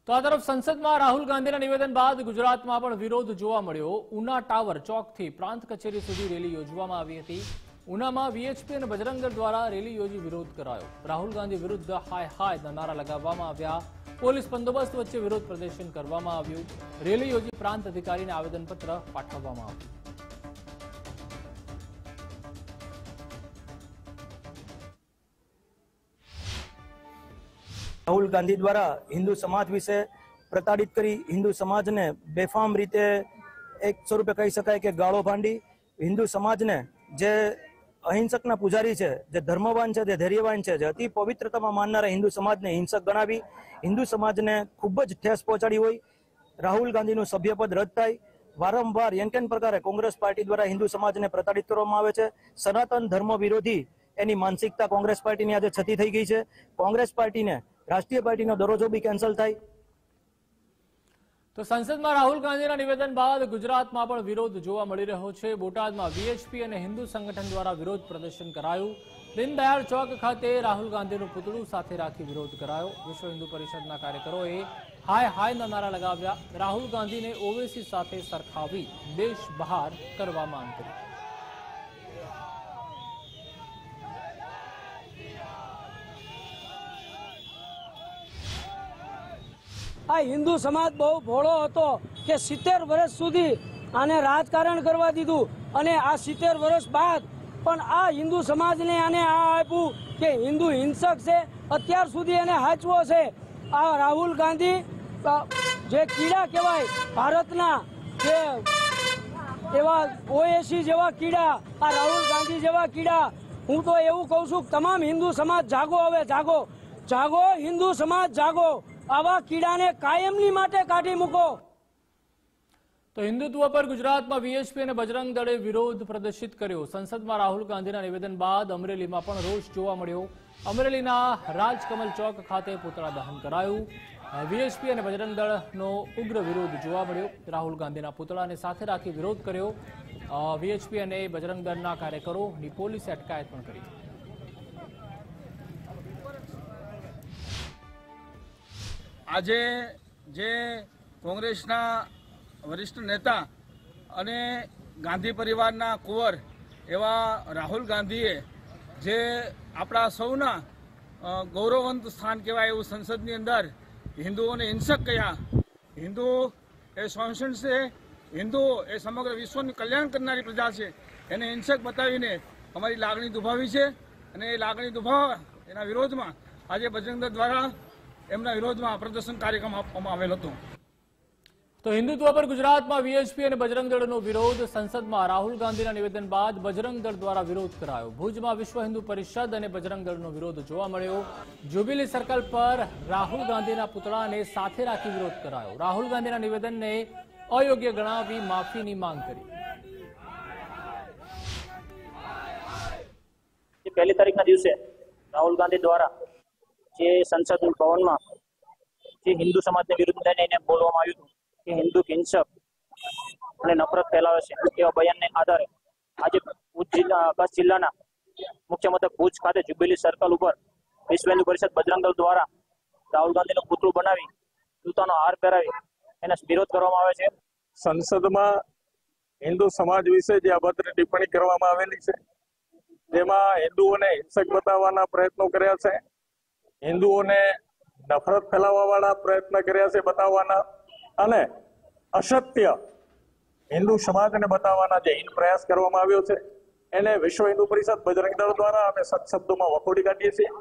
તો આ તરફ સંસદમાં રાહુલ ગાંધીના નિવેદન બાદ ગુજરાતમાં પણ વિરોધ જોવા મળ્યો। ઉના ટાવર ચોકથી પ્રાંત કચેરી સુધી રેલી યોજવામાં આવી હતી। ઉનામાં વીએચપી અને બજરંગ દળ દ્વારા રેલી યોજી વિરોધ કરાયો। રાહુલ ગાંધી વિરુદ્ધ હાય હાયના નારા લગાવવામાં આવ્યા। પોલીસ બંદોબસ્ત વચ્ચે વિરોધ પ્રદર્શન કરવામાં આવ્યું। રેલી યોજી પ્રાંત અધિકારીને આવેદનપત્ર પાઠવવામાં આવ્યું। राहुल गांधी द्वारा हिंदू समाज विषे प्रताड़ित करी हिंदू समाज ने बेफाम रीते एक स्वरूपे कही शकाय के गाळो भांडी हिंदू समाज ने जे अहिंसकना पुजारी है, जे धर्मवान है, जे धैर्यवान है, जे अति पवित्रता माननारा हिंदू समाज ने हिंसक गणावी हिंदू समाज ने खूब ज ठेस पहोंचाड़ी होय। राहुल गांधी नु सभ्यपद रद्द थाय। वारंवार एन प्रकारे कांग्रेस पार्टी द्वारा हिंदू समाज ने प्रताड़ित करवामां आवे छे। सनातन धर्म विरोधी एनी मानसिकता कांग्रेस पार्टी ने आज छती थई गई है। कांग्रेस पार्टी ने राष्ट्रीय पार्टी नो दरजो भी कैंसल थाय। तो संसद में राहुल गांधी निवेदन बाद गुजरात में पण विरोध जोवा मळी रह्यो छे। बोटाद में वीएचपी और हिंदू संगठन द्वारा विरोध प्रदर्शन करायुं। दीनदयाल चौक खाते राहुल गांधी पुतळू साथे राखी विरोध करायो। विश्व हिंदू परिषदना कार्यकरोए हाय हायना नारा लगाव्या। राहुल गांधी ने ओवेसी साथे सरखावी देश बहार करवा मांग करी। आ हिंदू समाज बहु भोळो हतो के 70 वर्ष सुधी आने राजकारण करवा दीधुं अने आ 70 वर्ष बाद पण आ हिंदू समाज ने आने आ आप्युं के हिंदू हिंसक छे। अत्यार सुधी एने हाचवो छे। आ राहुल गांधी जे कीड़ा कहेवाय भारतना जे एवा ओएसी जेवा कीड़ा आ राहुल गांधी जेवा कीड़ा हूँ तो एवुं कहूं छुं तमाम हिंदू समाज जागो हवे जागो जागो हिंदू समाज जागो आवा कीड़ा ने कायमनी माटे काढी मूको। तो हिंदुत्व पर गुजरात में वीएचपी और बजरंग दळे विरोध प्रदर्शित कर्यो। संसद में राहुल गांधी निवेदन बाद अमरेली में पण रोष जोवा मळ्यो। अमरेलीना राजकमल चौक खाते पुतळा दहन करायुं। वीएचपी और बजरंग दळनो उग्र विरोध जोवा मळ्यो। राहुल गांधीना पुतळाने साथे राखी विरोध कर्यो। वीएचपी और बजरंग दळना कार्यकरोनी पोलीसे अटकायत पण करी। आज जे कांग्रेसना वरिष्ठ नेता अने गांधी परिवारना कुंवर एवा राहुल गांधीए जे आपणा सौना गौरववंत स्थान कहेवाय एवं संसदनी अंदर हिंदुओने हिंसक कह्या। हिंदू ए सौंसण से हिंदू ए समग्र विश्वનું कल्याण करनारी प्रजा छे एने हिंसक बतावीने अमारी लागणी दुभावी छे अने ए लागणी दुभावा एना विरोधमां आज बजरंग दळ द्वारा एमना विरोध में प्रदर्शन कार्यक्रम आपवामां आवेल हतो। तो हिंदुत्व पर गुजरात में वीएचपी और बजरंग दळनो विरोध। संसद में राहुल गांधी निवेदन बाद बजरंग दळ द्वारा विरोध करायो। भुज में विश्व हिंदू परिषद और बजरंग दळनो विरोध जोवा मळ्यो। जुबिली सर्कल पर राहुल गांधी पुतळा ने साथे राखी विरोध करायो। राहुल गांधी निवेदन ने अयोग्य गणावी माफी मांग करी। पहली तारीख दिवसे राहुल गांधी द्वारा जे संसद भवन में जे हिंदू समाज ने विरुद्ध लईने बोलवामां आव्युं कि हिंदू हिंसक अने नफरत फैलावे छे एवा बयान ने आधारे आज कच्छ जिल्लाना मुख्य मथक भुज खाते जुबिली सर्कल पर विश्व हिंदू परिषद बजरंग दळ द्वारा राहुल गांधीनुं पुतळुं बनावी जूतानो हार पहेरावी एनो विरोध करवामां आवे छे। संसद में हिंदू समाज विषे जे अभद्र टिप्पणी करवामां आवेली छे जेमां हिंदुओने हिंसक बताववाना प्रयत्नो कर्या छे। हिंदुओं ने नफरत फैलावावाळा प्रयत्न कर्या छे बताववाना अने असत्य हिंदू समाज ने बताववाना जे हीन प्रयास करवामां आव्यो छे एने विश्व हिंदू परिषद बजरंग दळ द्वारा अमे सख्त शब्दों में वखोड़ी काढीए छीए।